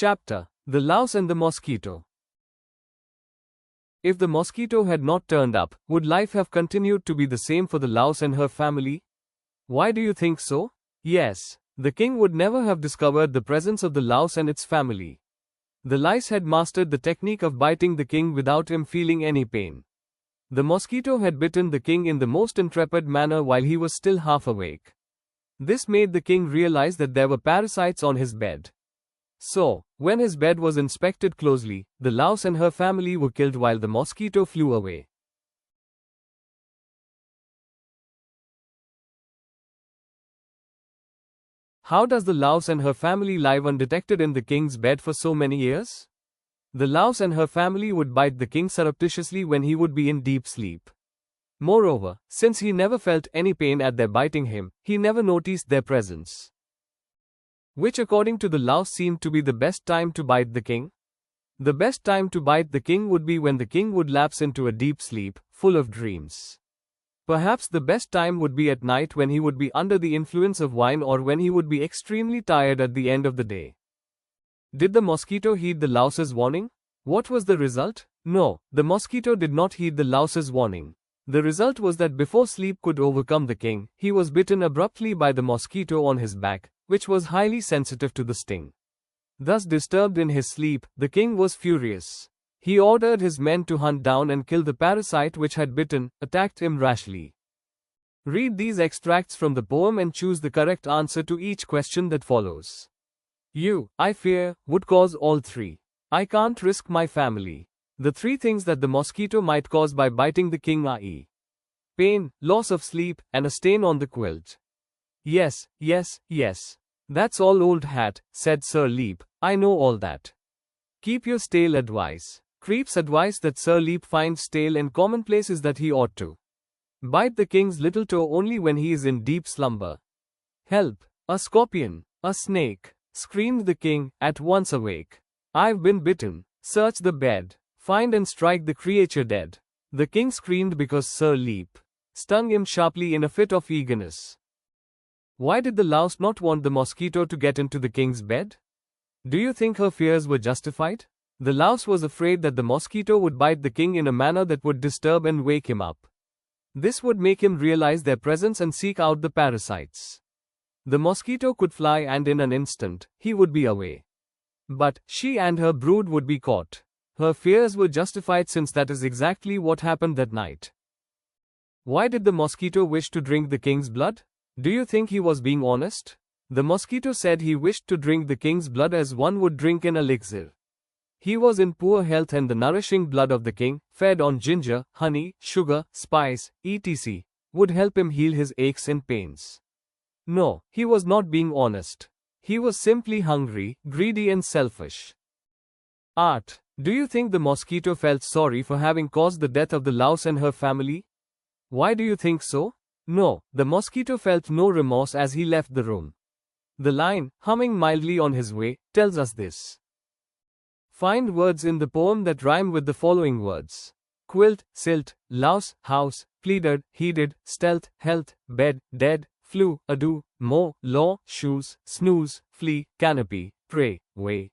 Chapter: The Louse and the Mosquito. If the mosquito had not turned up, would life have continued to be the same for the louse and her family? Why do you think so? Yes, the king would never have discovered the presence of the louse and its family. The lice had mastered the technique of biting the king without him feeling any pain. The mosquito had bitten the king in the most intrepid manner while he was still half awake. This made the king realize that there were parasites on his bed. So, when his bed was inspected closely, the louse and her family were killed while the mosquito flew away. How does the louse and her family live undetected in the king's bed for so many years? The louse and her family would bite the king surreptitiously when he would be in deep sleep. Moreover, since he never felt any pain at their biting him, he never noticed their presence. Which according to the louse seemed to be the best time to bite the king? The best time to bite the king would be when the king would lapse into a deep sleep, full of dreams. Perhaps the best time would be at night when he would be under the influence of wine or when he would be extremely tired at the end of the day. Did the mosquito heed the louse's warning? What was the result? No, the mosquito did not heed the louse's warning. The result was that before sleep could overcome the king, he was bitten abruptly by the mosquito on his back, which was highly sensitive to the sting. Thus disturbed in his sleep, the king was furious. He ordered his men to hunt down and kill the parasite which had attacked him rashly. Read these extracts from the poem and choose the correct answer to each question that follows. You, I fear, would cause all three. I can't risk my family. The three things that the mosquito might cause by biting the king are pain, loss of sleep, and a stain on the quilt. Yes, yes, yes. That's all, old hat, said Sir Leap. I know all that. Keep your stale advice. Creep's advice that Sir Leap finds stale and commonplace is that he ought to bite the king's little toe only when he is in deep slumber. Help! A scorpion! A snake! Screamed the king, at once awake. I've been bitten. Search the bed. Find and strike the creature dead. The king screamed because Sir Leap stung him sharply in a fit of eagerness. Why did the louse not want the mosquito to get into the king's bed? Do you think her fears were justified? The louse was afraid that the mosquito would bite the king in a manner that would disturb and wake him up. This would make him realize their presence and seek out the parasites. The mosquito could fly and in an instant, he would be away. But she and her brood would be caught. Her fears were justified since that is exactly what happened that night. Why did the mosquito wish to drink the king's blood? Do you think he was being honest? The mosquito said he wished to drink the king's blood as one would drink an elixir. He was in poor health and the nourishing blood of the king, fed on ginger, honey, sugar, spice, etc., would help him heal his aches and pains. No, he was not being honest. He was simply hungry, greedy and selfish. Art. Do you think the mosquito felt sorry for having caused the death of the louse and her family? Why do you think so? No, the mosquito felt no remorse as he left the room. The line, humming mildly on his way, tells us this. Find words in the poem that rhyme with the following words. Quilt, silt, louse, house, pleaded, heeded, stealth, health, bed, dead, flew, ado, more, law, shoes, snooze, flea, canopy, pray, way.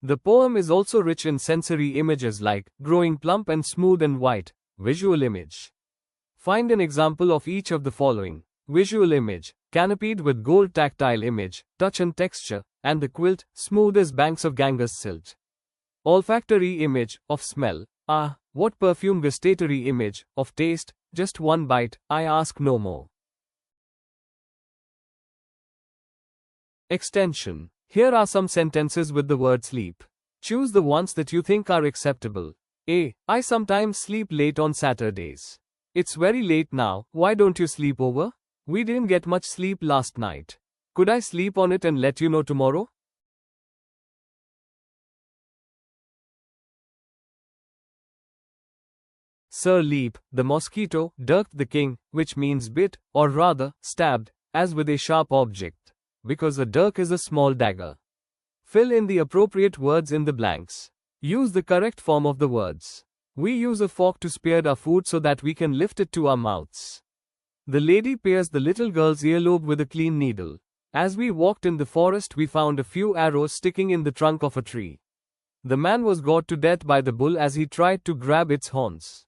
The poem is also rich in sensory images like growing plump and smooth and white, visual image. Find an example of each of the following. Visual image, canopied with gold tactile image, touch and texture, and the quilt, smooth as banks of Ganges silt. Olfactory image, of smell, ah, what perfume. Gustatory image, of taste, just one bite, I ask no more. Extension. Here are some sentences with the word sleep. Choose the ones that you think are acceptable. A. I sometimes sleep late on Saturdays. It's very late now, why don't you sleep over? We didn't get much sleep last night. Could I sleep on it and let you know tomorrow? Sir Leap, the mosquito, dirked the king, which means bit, or rather, stabbed, as with a sharp object. Because a dirk is a small dagger. Fill in the appropriate words in the blanks. Use the correct form of the words. We use a fork to spear our food so that we can lift it to our mouths. The lady pierced the little girl's earlobe with a clean needle. As we walked in the forest, we found a few arrows sticking in the trunk of a tree. The man was gored to death by the bull as he tried to grab its horns.